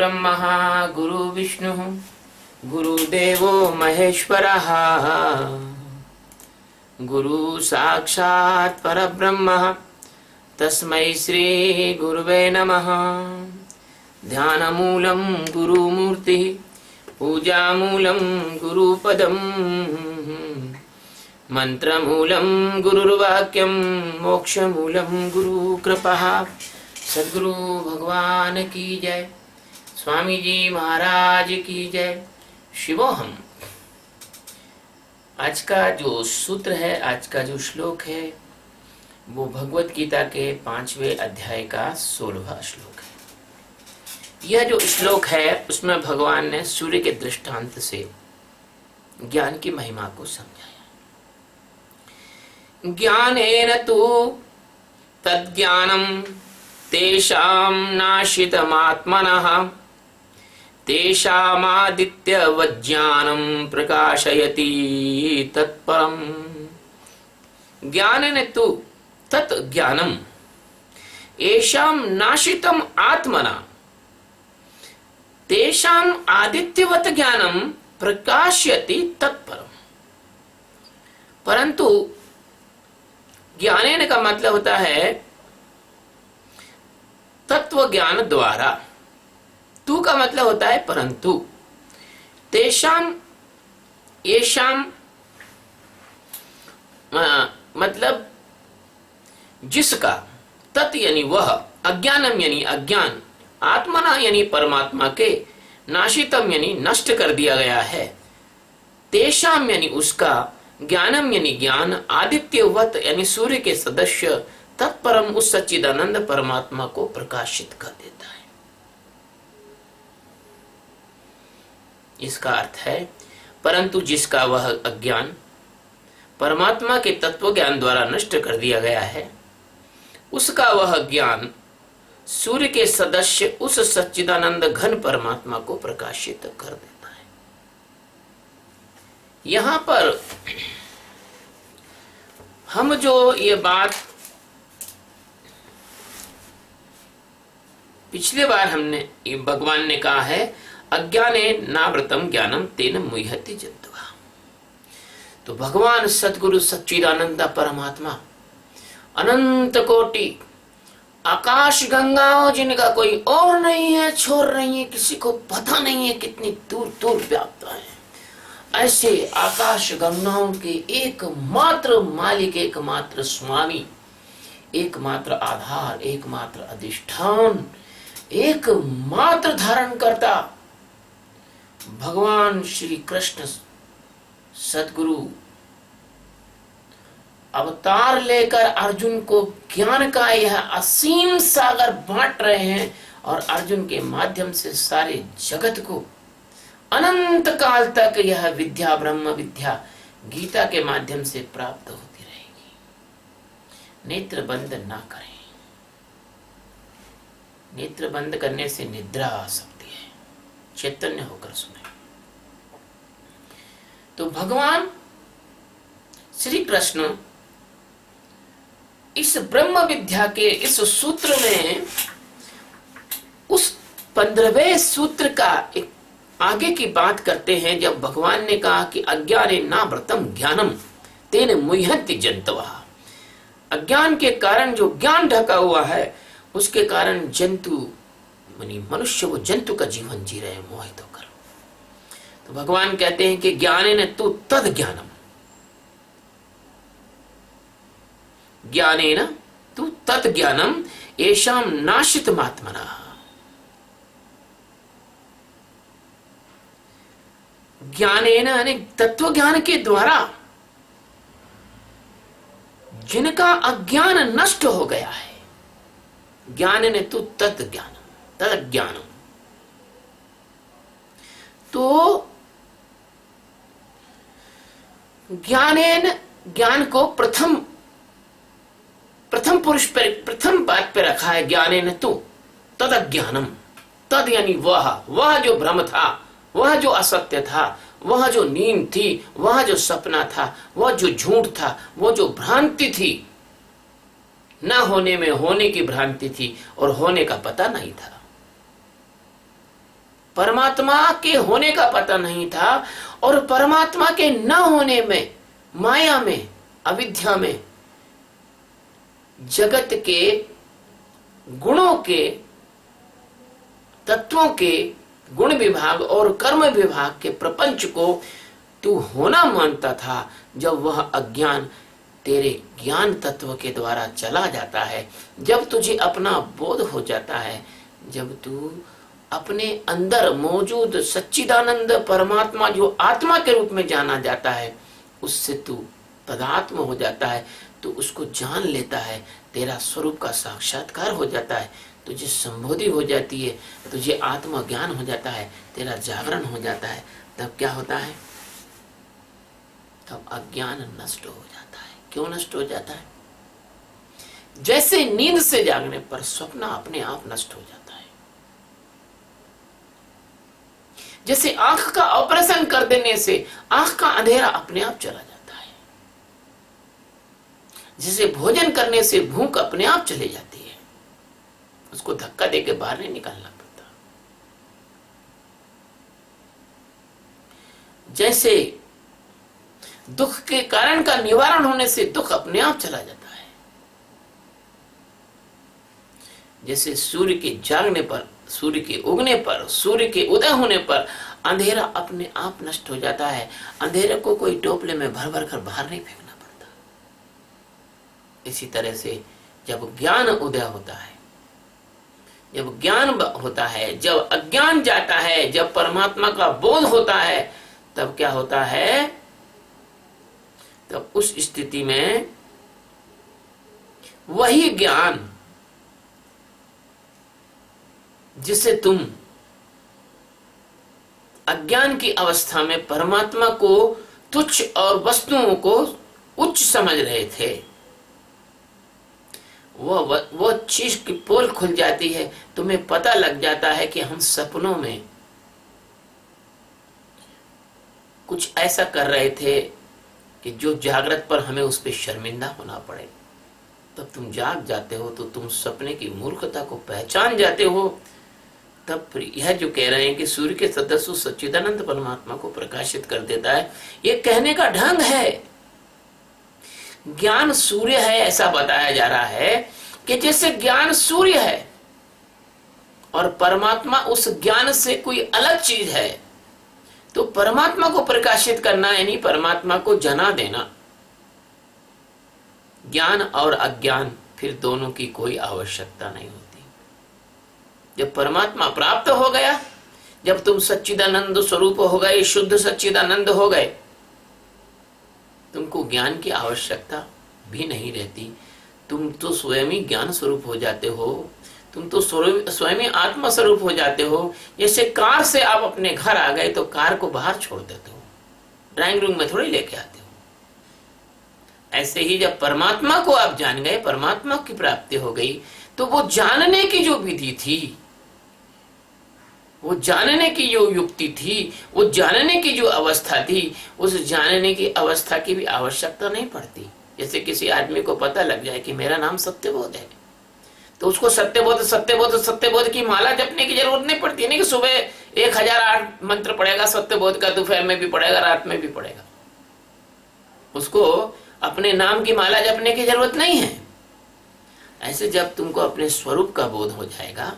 ब्रह्म गुरु विष्णु गुरुदेवो महेश्वरः गुरु साक्षात् परब्रह्म तस्मै श्री गुरुवे नमः। ध्यानमूलं गुरुमूर्ति पूजामूलं गुरुपदम् मंत्रमूलं गुरुर्वाक्यं मोक्षमूलं गुरुकृपा। सद्गुरु भगवान की जय। स्वामी जी महाराज की जय। शिवोहम। आज का जो सूत्र है, आज का जो श्लोक है, वो भगवत गीता के 5वें अध्याय का 16वां श्लोक है। यह जो श्लोक है उसमें भगवान ने सूर्य के दृष्टांत से ज्ञान की महिमा को समझाया। ज्ञानेन तु तद्ज्ञानं तेषां नाशितमात्मनः तेषामादित्यवज्ञानं प्रकाशयति तत्परम्। ज्ञानेन तु तत् ज्ञानं येषां नाशितम् आत्मना तेषां आदित्यवत ज्ञानं प्रकाशयति तत्परम्। परंतु ज्ञानेन का मतलब होता है तत्व ज्ञान द्वारा। तू का मतलब होता है परंतु। तेषाम येषाम मतलब जिसका, तत् यानी वह, अज्ञानम यानी अज्ञान, आत्मना यानी परमात्मा के, नाशितम यानी नष्ट कर दिया गया है, तेषाम यानी उसका, ज्ञानम यानी ज्ञान, आदित्यवत यानी सूर्य के सदस्य, तत्परम उस सच्चिदानंद परमात्मा को प्रकाशित कर देता है। इसका अर्थ है परंतु जिसका वह अज्ञान परमात्मा के तत्व ज्ञान द्वारा नष्ट कर दिया गया है, उसका वह ज्ञान सूर्य के सदस्य उस सच्चिदानंद घन परमात्मा को प्रकाशित कर देता है। यहां पर हम जो ये बात पिछले बार हमने, भगवान ने कहा है अज्ञाने नावृतम ज्ञानम तेन मुह्यति जन्तुः। तो भगवान सद्गुरु सच्चिदानंद परमात्मा अनंत कोटि आकाश गंगाओं जिनका कोई और नहीं है, छोर नहीं है, किसी को पता नहीं है कितनी दूर दूर व्याप्त है, ऐसे आकाश गंगाओं के एकमात्र मालिक, एकमात्र स्वामी, एकमात्र आधार, एकमात्र अधिष्ठान, एकमात्र धारण करता भगवान श्री कृष्ण सद्गुरु अवतार लेकर अर्जुन को ज्ञान का यह असीम सागर बांट रहे हैं और अर्जुन के माध्यम से सारे जगत को अनंत काल तक यह विद्या, ब्रह्म विद्या गीता के माध्यम से प्राप्त होती रहेगी। नेत्र बंद ना करें। नेत्र बंद करने से निद्रा आ सकती है। चैतन्य होकर सुने। तो भगवान श्री कृष्ण इस ब्रह्म विद्या के इस सूत्र में उस 15वें सूत्र का एक आगे की बात करते हैं। जब भगवान ने कहा कि अज्ञाने नावृतम ज्ञानम तेन मुह्यन्ति जन्तवः, अज्ञान के कारण जो ज्ञान ढका हुआ है उसके कारण जंतु यानी मनुष्य वो जंतु का जीवन जी रहे हैं मोहित होकर। तो भगवान कहते हैं कि ज्ञानेन तु तद ज्ञानम, ज्ञानेन तु तत् ज्ञानम येषां नाशितमात्मनः। ज्ञानेन यानी तत्व ज्ञान के द्वारा जिनका अज्ञान नष्ट हो गया है। ज्ञानेन तु तत् ज्ञानम, तत् ज्ञानम। तो ज्ञानेन, ज्ञान को प्रथम पुरुष पर, प्रथम बात पे रखा है। ज्ञानेन तु तद ज्ञानम, तद यानी वह जो भ्रम था, वह जो असत्य था, वह जो नींद थी, वह जो सपना था, वह जो झूठ था, वो जो भ्रांति थी, न होने में होने की भ्रांति थी और होने का पता नहीं था। परमात्मा के होने का पता नहीं था, और परमात्मा के न होने में, माया में, अविद्या में, जगत के गुणों के, तत्वों के गुण विभाग और कर्म विभाग के प्रपंच को तू होना मानता था। जब वह अज्ञान तेरे ज्ञान तत्व के द्वारा चला जाता है, जब तुझे अपना बोध हो जाता है, जब तू अपने अंदर मौजूद सच्चिदानंद परमात्मा जो आत्मा के रूप में जाना जाता है, उससे तू तदात्म हो जाता है, तू उसको जान लेता है, तेरा स्वरूप का साक्षात्कार हो जाता है, तुझे संबोधि हो जाती है, तुझे आत्मज्ञान हो जाता है, तेरा जागरण हो जाता है। तब क्या होता है? तब अज्ञान नष्ट हो जाता है। क्यों नष्ट हो जाता है? जैसे नींद से जागने पर स्वप्न अपने आप नष्ट हो जाता है, जैसे आंख का ऑपरेशन कर देने से आंख का अंधेरा अपने आप चला जाता है, जैसे भोजन करने से भूख अपने आप चली जाती है, उसको धक्का देके बाहर नहीं निकालना पड़ता। जैसे दुख के कारण का निवारण होने से दुख अपने आप चला जाता है, जैसे सूर्य के जागने पर, सूर्य के उगने पर, सूर्य के उदय होने पर अंधेरा अपने आप नष्ट हो जाता है। अंधेरे को कोई टोपले में भर भर कर बाहर नहीं फेंकना पड़ता। इसी तरह से जब ज्ञान उदय होता है, जब ज्ञान होता है, जब अज्ञान जाता है, जब परमात्मा का बोध होता है, तब क्या होता है? तब उस स्थिति में वही ज्ञान जिसे तुम अज्ञान की अवस्था में परमात्मा को तुच्छ और वस्तुओं को उच्च समझ रहे थे, वो चीज की पोल खुल जाती है। तुम्हें पता लग जाता है कि हम सपनों में कुछ ऐसा कर रहे थे कि जो जागृत पर हमें उस पर शर्मिंदा होना पड़े। तब तुम जाग जाते हो तो तुम सपने की मूर्खता को पहचान जाते हो। तब यह जो कह रहे हैं कि सूर्य के सदस्य सच्चिदानंद परमात्मा को प्रकाशित कर देता है, ये कहने का ढंग है। ज्ञान सूर्य है ऐसा बताया जा रहा है कि जैसे ज्ञान सूर्य है और परमात्मा उस ज्ञान से कोई अलग चीज है, तो परमात्मा को प्रकाशित करना यानी परमात्मा को जना देना। ज्ञान और अज्ञान फिर दोनों की कोई आवश्यकता नहीं होती। जब परमात्मा प्राप्त हो गया, जब तुम सच्चिदानंद स्वरूप हो गए, शुद्ध सच्चिदानंद हो गए, तुमको ज्ञान की आवश्यकता भी नहीं रहती। तुम तो स्वयं ही ज्ञान स्वरूप हो जाते हो, तुम तो स्वयं ही आत्मा स्वरूप हो जाते हो। जैसे कार से आप अपने घर आ गए तो कार को बाहर छोड़ देते हो, ड्राइंग रूम में थोड़ी लेके आते हो। ऐसे ही जब परमात्मा को आप जान गए, परमात्मा की प्राप्ति हो गई, तो वो जानने की जो विधि थी, वो जानने की जो युक्ति थी, वो जानने की जो अवस्था थी, उस जानने की अवस्था की भी आवश्यकता नहीं पड़ती। जैसे किसी आदमी को पता लग जाए कि मेरा नाम सत्यबोध है, तो उसको सत्यबोध सत्यबोध सत्यबोध की माला जपने की जरूरत नहीं पड़ती। नहीं कि सुबह 1008 मंत्र पड़ेगा सत्यबोध का, दोपहर में भी पड़ेगा, रात में भी पड़ेगा। उसको अपने नाम की माला जपने की जरूरत नहीं है। ऐसे जब तुमको अपने स्वरूप का बोध हो जाएगा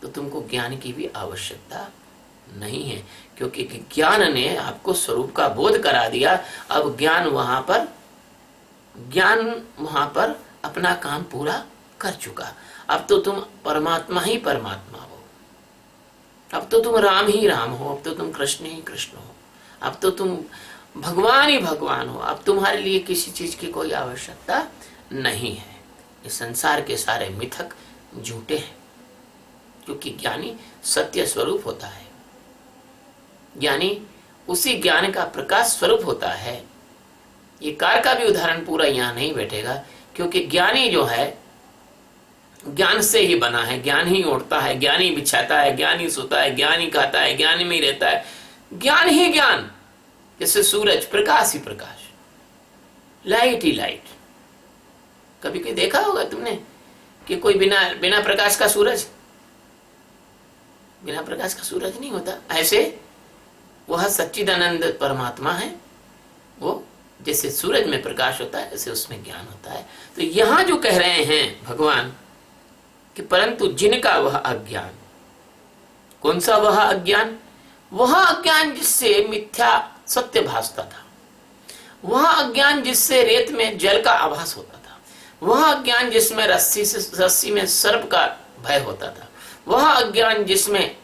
तो तुमको ज्ञान की भी आवश्यकता नहीं है, क्योंकि ज्ञान ने आपको स्वरूप का बोध करा दिया। अब ज्ञान वहां पर अपना काम पूरा कर चुका। अब तो तुम परमात्मा ही परमात्मा हो, अब तो तुम राम ही राम हो, अब तो तुम कृष्ण ही कृष्ण हो, अब तो तुम भगवान ही भगवान हो। अब तुम्हारे लिए किसी चीज की कोई आवश्यकता नहीं है। ये संसार के सारे मिथक झूठे हैं, क्योंकि ज्ञानी सत्य स्वरूप होता है, ज्ञानी उसी ज्ञान का प्रकाश स्वरूप होता है। ये कार का भी उदाहरण पूरा यहाँ नहीं बैठेगा, क्योंकि ज्ञानी जो है ज्ञान से ही बना है, ज्ञान ही ओढ़ता है, ज्ञान ही बिछाता है, ज्ञान ही सोता है, ज्ञान ही खाता है, ज्ञान में ही रहता है, ज्ञान ही ज्ञान। जैसे सूरज, प्रकाश ही प्रकाश, लाइट ही लाइट। कभी कोई देखा होगा तुमने कि कोई बिना प्रकाश का सूरज? बिना प्रकाश का सूरज नहीं होता। ऐसे वह सच्चिदानंद परमात्मा है, वो जैसे सूरज में प्रकाश होता है ऐसे उसमें ज्ञान होता है। तो यहां जो कह रहे हैं भगवान कि परंतु जिनका वह अज्ञान, कौन सा वह अज्ञान? वह अज्ञान जिससे मिथ्या सत्य भासता था, वह अज्ञान जिससे रेत में जल का आभास होता था, वह अज्ञान जिसमें रस्सी में सर्प का भय होता था, वह अज्ञान जिसमें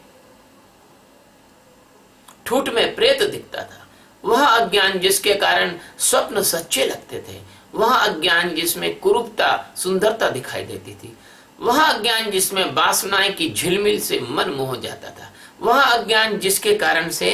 ठूठ में प्रेत दिखता था, वह अज्ञान जिसके कारण स्वप्न सच्चे लगते थे, वह अज्ञान जिसमें कुरूपता सुंदरता दिखाई देती थी, वह अज्ञान जिसमें वासनाएं की झिलमिल से मन मोह जाता था, वह अज्ञान जिसके कारण से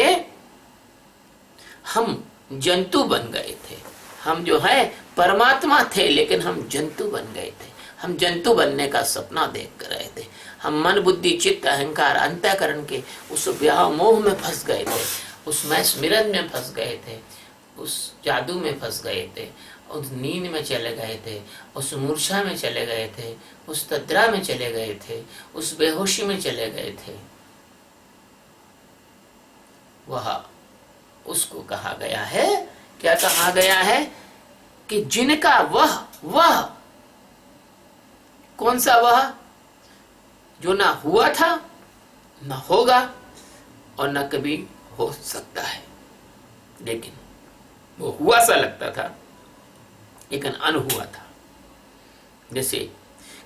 हम जंतु बन गए थे। हम जो है परमात्मा थे लेकिन हम जंतु बन गए थे। हम जंतु बनने का सपना देख कर रहे थे। हम मन बुद्धि चित्त अहंकार अंतःकरण के उस व्याह मोह में फंस गए थे, उस मैस्मिरन में फंस गए थे, उस जादू में फंस गए थे, उस नींद में चले गए थे, उस मूर्छा में चले गए थे, उस तद्रा में चले गए थे, उस बेहोशी में चले गए थे। वह उसको कहा गया है, क्या कहा गया है कि जिनका वह कौन सा वह? जो ना हुआ था, ना होगा और ना कभी हो सकता है, लेकिन वो हुआ सा लगता था लेकिन अनहुआ था। जैसे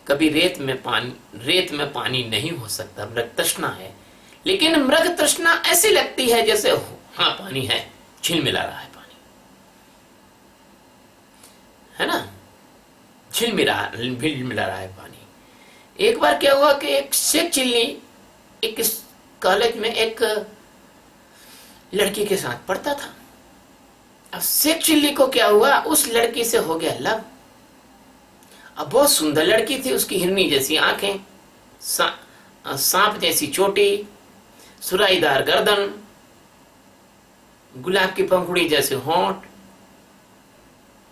कभी रेत में पानी नहीं हो सकता, मृग तृष्णा है, लेकिन मृग तृष्णा ऐसी लगती है जैसे हाँ पानी है, झिलमिला रहा है पानी, है ना, झिलमिला रहा है पानी। एक बार क्या हुआ कि एक शेख चिल्ली एक कॉलेज में एक लड़की के साथ पढ़ता था। अब शेख चिल्ली को क्या हुआ, उस लड़की से हो गया लव। अब बहुत सुंदर लड़की थी, उसकी हिरनी जैसी आंखें, सांप जैसी चोटी, सुराईदार गर्दन, गुलाब की पंखुड़ी जैसे होंठ,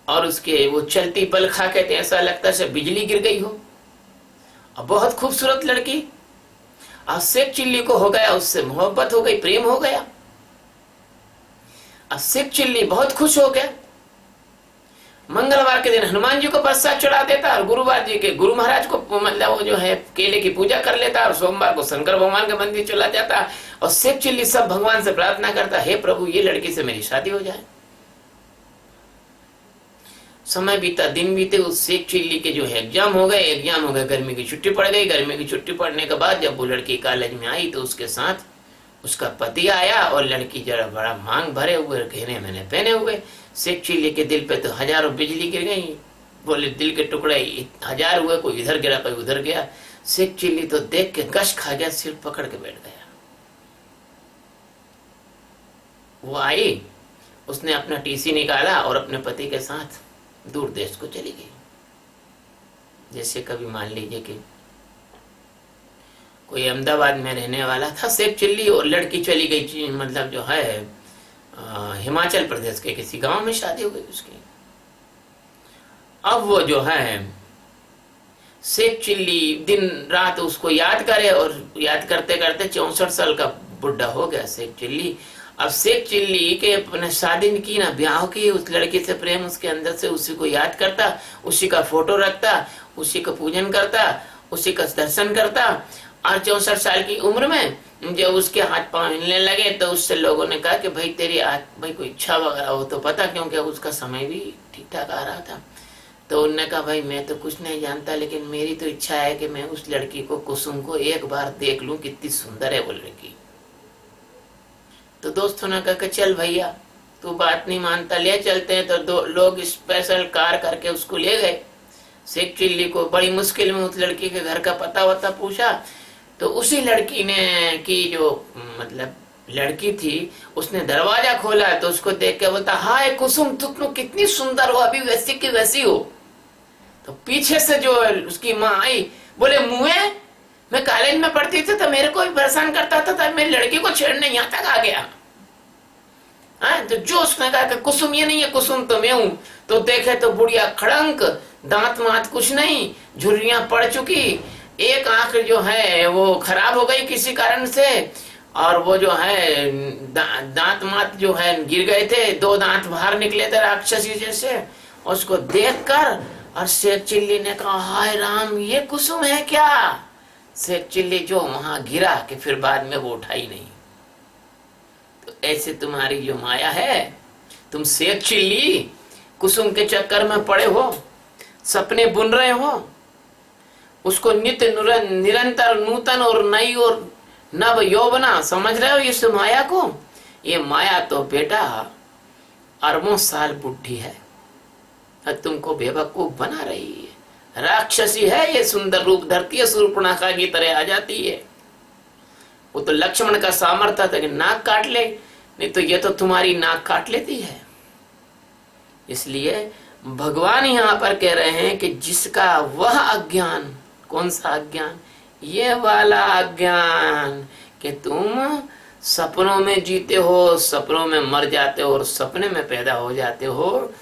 और उसके वो चलती पल खा के ऐसा लगता है बिजली गिर गई हो। अब बहुत खूबसूरत लड़की। अब शेख चिल्ली को हो गया, उससे मोहब्बत हो गई, प्रेम हो गया। अब शेख चिल्ली बहुत खुश हो गया। मंगलवार के दिन हनुमान जी को प्रसाद चढ़ा देता और गुरुवार जी के गुरु महाराज को मतलब वो जो है केले की पूजा कर लेता और सोमवार को शंकर भगवान के मंदिर चला जाता और शेख चिल्ली सब भगवान से प्रार्थना करता, हे प्रभु ये लड़की से मेरी शादी हो जाए। समय बीता, दिन बीते, उस शेख चिल्ली के जो है एग्जाम हो गए, गर्मी की छुट्टी पड़ गई। गर्मी की छुट्टी पड़ने के बाद जब वो लड़की कॉलेज में आई तो उसके साथ उसका पति आया और लड़की जरा बड़ा मांग भरे हुए गहने मैंने पहने हुए। शेख चिल्ली के दिल पे तो हजारों बिजली गिर गई, बोले दिल के टुकड़े हजार हुए, कोई इधर गिरा कोई उधर गया। शेख चिल्ली तो देख के गश खा गया, सिर पकड़ के बैठ गया। वो आई, उसने अपना टीसी निकाला और अपने पति के साथ दूर देश को चली गई। जैसे कभी मान लीजिए कि कोई अहमदाबाद में रहने वाला था शेख चिल्ली और लड़की चली गई मतलब जो है हिमाचल प्रदेश के किसी गांव में शादी हो गई उसकी। अब वो जो है शेख चिल्ली दिन रात उसको याद करे और याद करते करते 64 साल का बुढ़ा हो गया शेख चिल्ली। अब शेख चिल्ली के अपने शादी की ना ब्याह की, उस लड़की से प्रेम उसके अंदर से, उसी को याद करता, उसी का फोटो रखता, उसी का पूजन करता, उसी का दर्शन करता। और 64 साल की उम्र में जब उसके हाथ पांव हिलने लगे तो उससे लोगों ने कहा कि भाई तेरी भाई कोई इच्छा वगैरह हो तो पता, क्योंकि उसका समय भी ठीक ठाक आ रहा था। तो उन्होंने कहा भाई मैं तो कुछ नहीं जानता, लेकिन मेरी तो इच्छा है कि मैं उस लड़की को, कुसुम को एक बार देख लूं, कितनी सुंदर है वो लड़की। तो दोस्तों ने कहा चल भैया तू बात नहीं मानता, ले चलते हैं। तो दो लोग स्पेशल कार करके उसको ले गए। शेख चिल्ली को बड़ी मुश्किल में उस लड़की के घर का पता वता पूछा तो उसी लड़की ने की जो मतलब लड़की थी, उसने दरवाजा खोला तो उसको देख के बोलता, हाय कुसुम तुम कितनी सुंदर हो, अभी वैसी की वैसी हो। तो पीछे से जो उसकी माँ आई, बोले मुए मैं कॉलेज में पढ़ती थी तो मेरे को भी परेशान करता था, तब मेरी लड़की को छेड़ने यहाँ तक आ गया। तो जो उसने कहा कि कुसुम ये नहीं है, कुसुम तो मैं हूं। तो देखे तो बुढ़िया खड़ंक, दांत मात कुछ नहीं, झुर्रियां पड़ चुकी, एक आंख जो है वो खराब हो गई किसी कारण से, और वो जो है दांत मात जो है गिर गए थे, 2 दांत बाहर निकले थे राक्षसी जैसे। उसको देखकर और शेख चिल्ली ने कहा, हाय राम, ये कुसुम है क्या? शेख चिल्ली जो वहां गिरा कि फिर बाद में वो उठा ही नहीं। तो ऐसे तुम्हारी जो माया है, तुम शेख चिल्ली कुसुम के चक्कर में पड़े हो, सपने बुन रहे हो, उसको नित्य निरंतर नूतन और नई और नव यौवना समझ रहे हो इस माया को। ये माया तो बेटा अरबों साल बुढ़ी है और तुमको बेवकूफ बना रही है। राक्षसी है, ये सुंदर रूप धरती है, शूर्पणखा की तरह आ जाती है। वो तो लक्ष्मण का सामर्थ्य था कि नाक काट ले, नहीं तो ये तो तुम्हारी नाक काट लेती है। इसलिए भगवान यहाँ पर कह रहे हैं कि जिसका वह अज्ञान, कौन सा अज्ञान? ये वाला अज्ञान कि तुम सपनों में जीते हो, सपनों में मर जाते हो और सपने में पैदा हो जाते हो।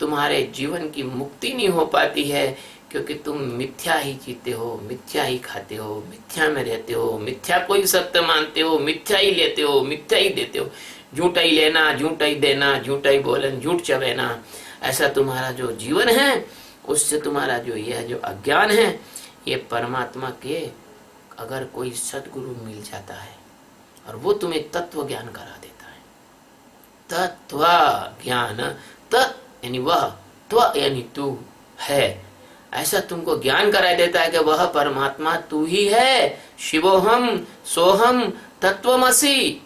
तुम्हारे जीवन की मुक्ति नहीं हो पाती है क्योंकि तुम मिथ्या ही जीते हो, मिथ्या ही खाते हो, मिथ्या में रहते हो, मिथ्या को ही सत्य मानते हो, मिथ्या ही लेते हो, मिथ्या ही देते हो। झूठा ही लेना, झूठा ही देना, झूठा ही बोलन, झूठ चबेना, ऐसा तुम्हारा जो जीवन है, उससे तुम्हारा जो यह जो अज्ञान है, ये परमात्मा के अगर कोई सदगुरु मिल जाता है और वो तुम्हें तत्व ज्ञान करा देता है, तत्व ज्ञान, तत् यानी वह, त्व यानी तू है, ऐसा तुमको ज्ञान करा देता है कि वह परमात्मा तू ही है, शिवोहम सोहम तत्वमसि।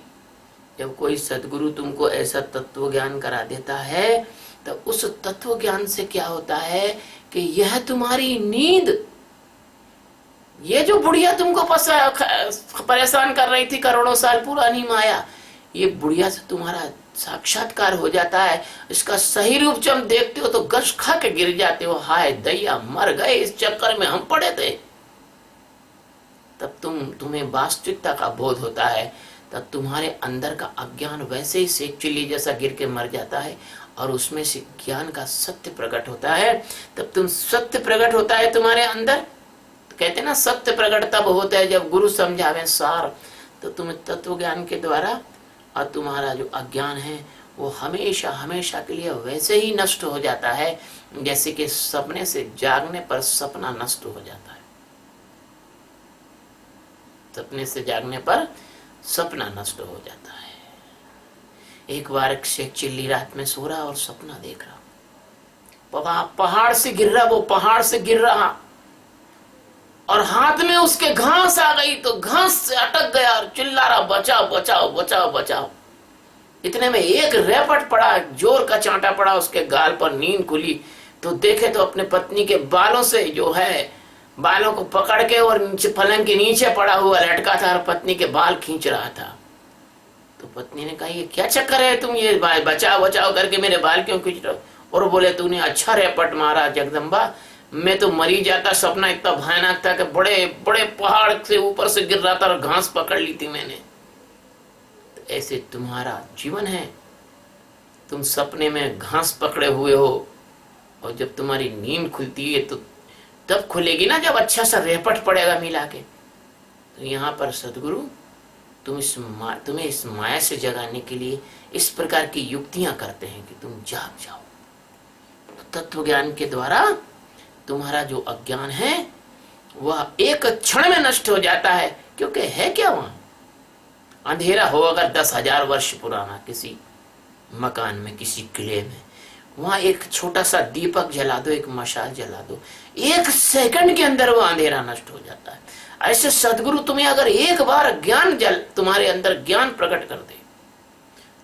जब कोई सदगुरु तुमको ऐसा तत्व ज्ञान करा देता है तो उस तत्व ज्ञान से क्या होता है कि यह तुम्हारी नींद, ये जो बुढ़िया तुमको परेशान कर रही थी करोड़ों साल पुरानी माया, ये बुढ़िया से तुम्हारा साक्षात्कार हो जाता है। इसका सही रूप जब देखते हो तो गश खा के गिर जाते हो, हाय दैया मर गए, इस चक्कर में हम पड़े थे। तब तुम्हें वास्तविकता का बोध होता है, तब तुम्हारे अंदर का अज्ञान वैसे ही शेख चिल्ली जैसा गिर के मर जाता है और उसमें से ज्ञान का सत्य प्रकट होता है। तब तुम सत्य प्रकट होता है तुम्हारे अंदर। तो कहते ना सत्य प्रकट तब होता है जब गुरु समझावे सार। तो तुम्हें तत्व ज्ञान के द्वारा और तुम्हारा जो अज्ञान है वो हमेशा हमेशा के लिए वैसे ही नष्ट हो जाता है जैसे कि सपने से जागने पर सपना नष्ट हो जाता है। सपने से जागने पर सपना नष्ट हो जाता है। एक बार शेख चिल्ली रात में सो रहा और सपना देख रहा, पहाड़ से गिर रहा, वो पहाड़ से गिर रहा और हाथ में उसके घास आ गई तो घास से अटक गया और चिल्ला रहा, बचाओ बचाओ बचाओ बचाओ। इतने में एक रेपट पड़ा, जोर का चांटा पड़ा उसके गाल पर। नींद खुली तो देखे तो अपने पत्नी के बालों से जो है बालों को पकड़ के और नीचे पलंग के नीचे पड़ा हुआ लटका था और पत्नी के बाल खींच रहा था। तो पत्नी ने कहा, ये क्या चक्कर है, तुम ये बचाओ बचाओ करके मेरे बाल क्यों खींच रहे हो? और बोले, तूने अच्छा रेपट मारा जगदम्बा, मैं तो मरी जाता। सपना इतना भयानक था कि बड़े बड़े पहाड़ से ऊपर से गिर रहा था और घास पकड़ ली थी मैंने। तो ऐसे तुम्हारा जीवन है, तुम सपने में घास पकड़े हुए हो और जब तुम्हारी नींद खुलती है तो तब खुलेगी ना जब अच्छा सा रेपट पड़ेगा मिला के। तो यहाँ पर सदगुरु तुम्हें इस माया से जगाने के लिए इस प्रकार की युक्तियां करते हैं कि तुम जाग जाओ। तो तत्व ज्ञान के द्वारा तुम्हारा जो अज्ञान है वह एक क्षण में नष्ट हो जाता है। क्योंकि है क्या वहां? अंधेरा हो अगर 10,000 वर्ष पुराना किसी मकान में, किसी किले में, वहां एक छोटा सा दीपक जला दो, एक मशाल जला दो, 1 सेकंड के अंदर वह अंधेरा नष्ट हो जाता है। ऐसे सदगुरु तुम्हें अगर एक बार तुम्हारे अंदर ज्ञान प्रकट कर दे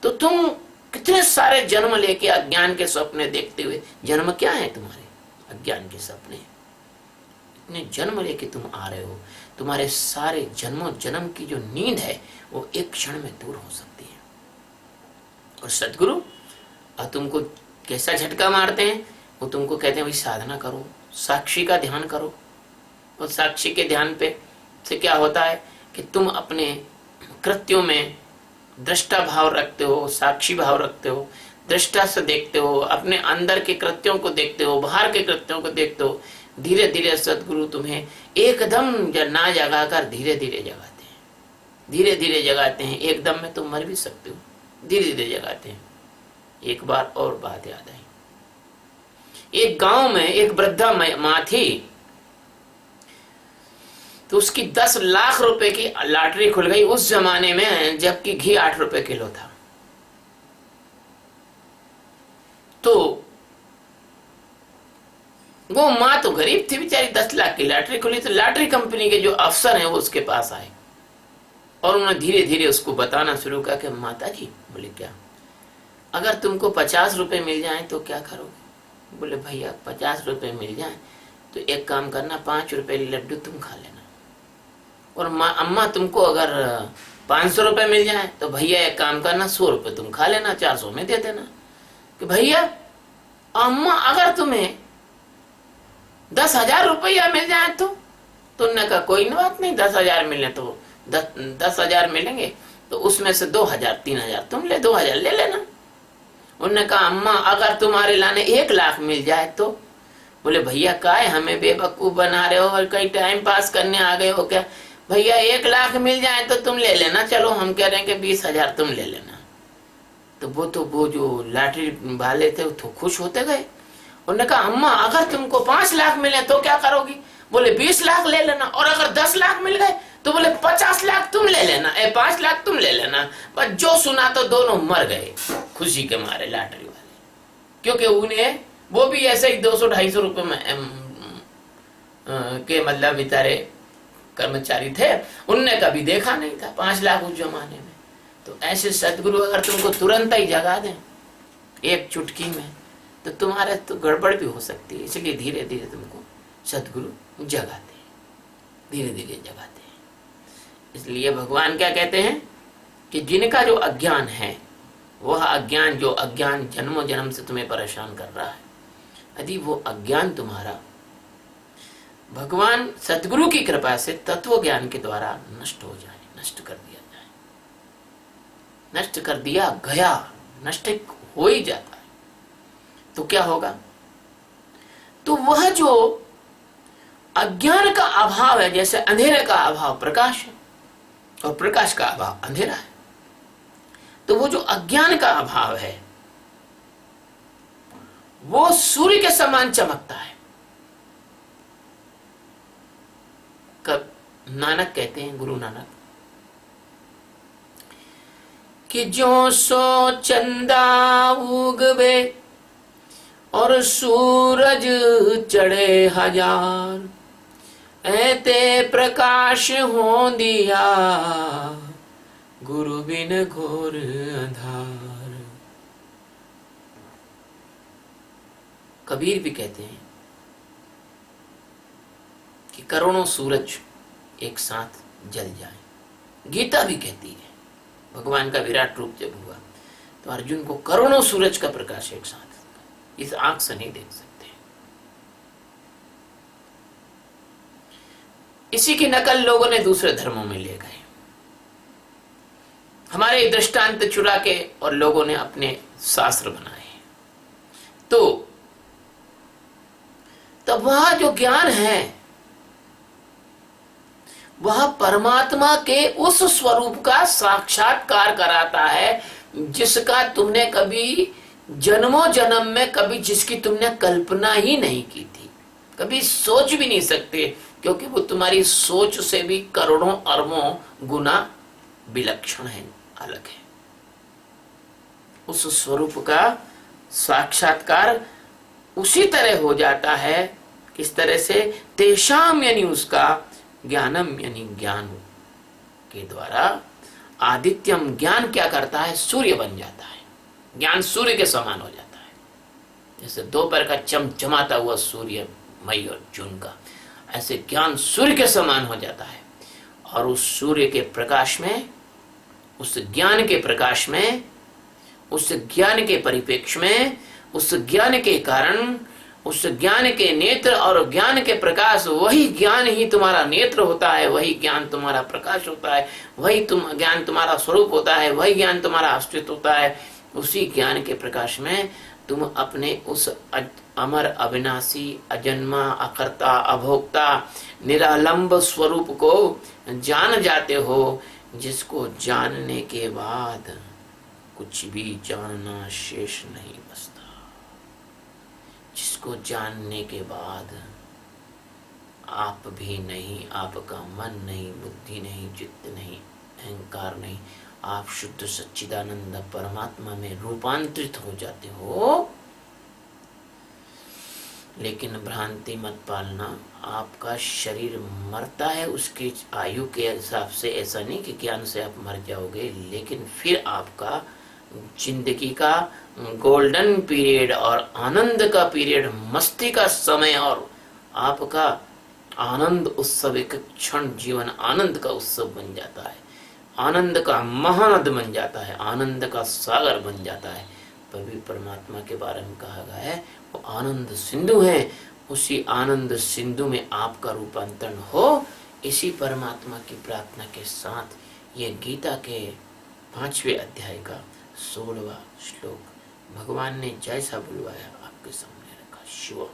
तो तुम कितने सारे जन्म लेके अज्ञान के सपने देखते हुए, जन्म क्या है तुम्हारे? अज्ञान के सपने। इतने जन्म लेके तुम आ रहे हो, तुम्हारे सारे जन्मों जन्म की जो नींद है वो एक क्षण में दूर हो सकती है। और सदगुरु और तुमको कैसा झटका मारते हैं? वो तुमको कहते हैं भाई साधना करो, साक्षी का ध्यान करो। और साक्षी के ध्यान पे से क्या होता है कि तुम अपने कृत्यों में दृष्टा भाव रखते हो, साक्षी भाव रखते हो, दृष्टा से देखते हो, अपने अंदर के कृत्यों को देखते हो, बाहर के कृत्यों को देखते हो। धीरे धीरे सदगुरु तुम्हें एकदम ना जगा कर धीरे धीरे जगाते हैं, धीरे धीरे जगाते हैं। एकदम में तुम मर भी सकते हो, धीरे धीरे जगाते हैं। एक बार और बात याद आई, एक गांव में एक वृद्धा माँ थी, तो उसकी 10 लाख रुपए की लॉटरी खुल गई उस जमाने में जबकि घी 8 रुपए किलो था। तो वो माँ तो गरीब थी बेचारी, 10 लाख की लॉटरी खुली। तो लॉटरी कंपनी के जो अफसर हैं वो उसके पास आए और उन्होंने धीरे धीरे उसको बताना शुरू किया कि माता जी, बोले क्या, अगर तुमको 50 रुपए मिल जाए तो क्या करोगे? बोले भैया 50 रुपए मिल जाए तो एक काम करना, 5 रुपए लड्डू तुम खा लेना, और अम्मा तुमको अगर 500 रुपए मिल जाए तो भैया एक काम करना, 100 रुपए तुम खा लेना, 400 में दे देना। कि भैया अम्मा अगर तुम्हें 10,000 रुपया मिल जाए तो? तुमने कहा कोई बात नहीं, 10,000 मिलने तो 10,000 मिलेंगे, तो उसमें से 2,000 3,000 तुम ले, 2,000 ले लेना। उन्होंने कहा अम्मा अगर तुम्हारे लाने 1 लाख मिल जाए तो? बोले भैया काय हमें बेवकूफ बना रहे हो और कहीं टाइम पास करने आ गए हो क्या? भैया 1 लाख मिल जाए तो तुम ले लेना, चलो हम कह रहे हैं कि 20,000 तुम ले लेना। तो वो जो लॉटरी वाले थे वो तो खुश होते गए। उन्होंने कहा अम्मा अगर तुमको 5 लाख मिले तो क्या करोगी? बोले 20 लाख ले लेना, और अगर 10 लाख मिल गए तो बोले 50 लाख तुम ले लेना, 5 लाख तुम ले लेना। बस जो सुना तो दोनों मर गए खुशी के मारे लॉटरी वाले, क्योंकि उन्हें वो भी ऐसे ही 200-250 रुपए में के मतलब बेचारे कर्मचारी थे, उनने कभी देखा नहीं था 5 लाख उस जमाने में। तो ऐसे सदगुरु अगर तुमको तुरंत ही जगा दें एक चुटकी में तो तुम्हारे तो गड़बड़ भी हो सकती है। इसलिए धीरे धीरे तुमको सदगुरु जगाते हैं, धीरे धीरे जगाते हैं। इसलिए भगवान क्या कहते हैं कि जिनका जो अज्ञान है, वह अज्ञान जो अज्ञान जन्मों जन्म से तुम्हें परेशान कर रहा है, यदि वो अज्ञान तुम्हारा भगवान सदगुरु की कृपा से तत्व ज्ञान के द्वारा नष्ट हो जाए, नष्ट कर दिया जाए, नष्ट कर दिया गया, नष्ट हो ही जाता है, तो क्या होगा? तो वह जो अज्ञान का अभाव है, जैसे अंधेरे का अभाव प्रकाश है और प्रकाश का अभाव अंधेरा है, तो वो जो अज्ञान का अभाव है वो सूर्य के समान चमकता है। कब नानक कहते हैं, गुरु नानक, कि जो सो चंदा उगवे और सूरज चढ़े हजार, ऐते प्रकाश हो दिया गुरु बिन घोर अंधार। कबीर भी कहते हैं कि करोड़ों सूरज एक साथ जल जाए। गीता भी कहती है, भगवान का विराट रूप जब हुआ तो अर्जुन को करोड़ों सूरज का प्रकाश एक साथ इस आंख से नहीं देख सकते। इसी की नकल लोगों ने दूसरे धर्मों में ले गए, हमारे दृष्टांत चुरा के, और लोगों ने अपने शास्त्र बनाए। तो तब वह जो ज्ञान है वह परमात्मा के उस स्वरूप का साक्षात्कार कराता है जिसका तुमने कभी जन्मों जन्म में कभी जिसकी तुमने कल्पना ही नहीं की थी, कभी सोच भी नहीं सकते, क्योंकि वो तुम्हारी सोच से भी करोड़ों अरबों गुना विलक्षण है, अलग है। उस स्वरूप का साक्षात्कार उसी तरह हो जाता है, किस तरह से? तेषाम यानी उसका, ज्ञानम यानी ज्ञान के द्वारा, आदित्यम ज्ञान क्या करता है? सूर्य बन जाता है, ज्ञान सूर्य के समान हो जाता है। जैसे दोपहर का चमचमाता हुआ सूर्य मई और जून का, ऐसे ज्ञान सूर्य के समान हो जाता है। और उस सूर्य के प्रकाश में, उस ज्ञान के प्रकाश में, उस ज्ञान के परिप्रेक्ष्य में, उस ज्ञान के कारण, उस ज्ञान के नेत्र और ज्ञान के प्रकाश, वही ज्ञान ही तुम्हारा नेत्र होता है, वही ज्ञान तुम्हारा प्रकाश होता है, वही ज्ञान तुम्हारा स्वरूप होता है, वही ज्ञान तुम्हारा अस्तित्व होता है। उसी ज्ञान के प्रकाश में तुम अपने उस अमर अविनाशी अजन्मा अकर्ता अभोक्ता निरालंब स्वरूप को जान जाते हो, जिसको जानने के बाद कुछ भी जानना शेष नहीं बचता। जिसको जानने के बाद आप भी नहीं, आपका मन नहीं, बुद्धि नहीं, चित्त नहीं, अहंकार नहीं, आप शुद्ध सच्चिदानंद परमात्मा में रूपांतरित हो जाते हो। लेकिन भ्रांति मत पालना, आपका शरीर मरता है उसकी आयु के हिसाब से, ऐसा नहीं कि ज्ञान से आप मर जाओगे, लेकिन फिर आपका जिंदगी का गोल्डन पीरियड और आनंद का पीरियड, मस्ती का समय और आपका आनंद उत्सव, एक क्षण जीवन आनंद का उत्सव बन जाता है, आनंद का महानद बन जाता है, आनंद का सागर बन जाता है। तभी परमात्मा के बारे में कहा गया है वो आनंद सिंधु है। उसी आनंद सिंधु में आपका रूपांतरण हो, इसी परमात्मा की प्रार्थना के साथ ये गीता के 5वें अध्याय का 16वां श्लोक भगवान ने जैसा बुलवाया आपके सामने रखा। शिव।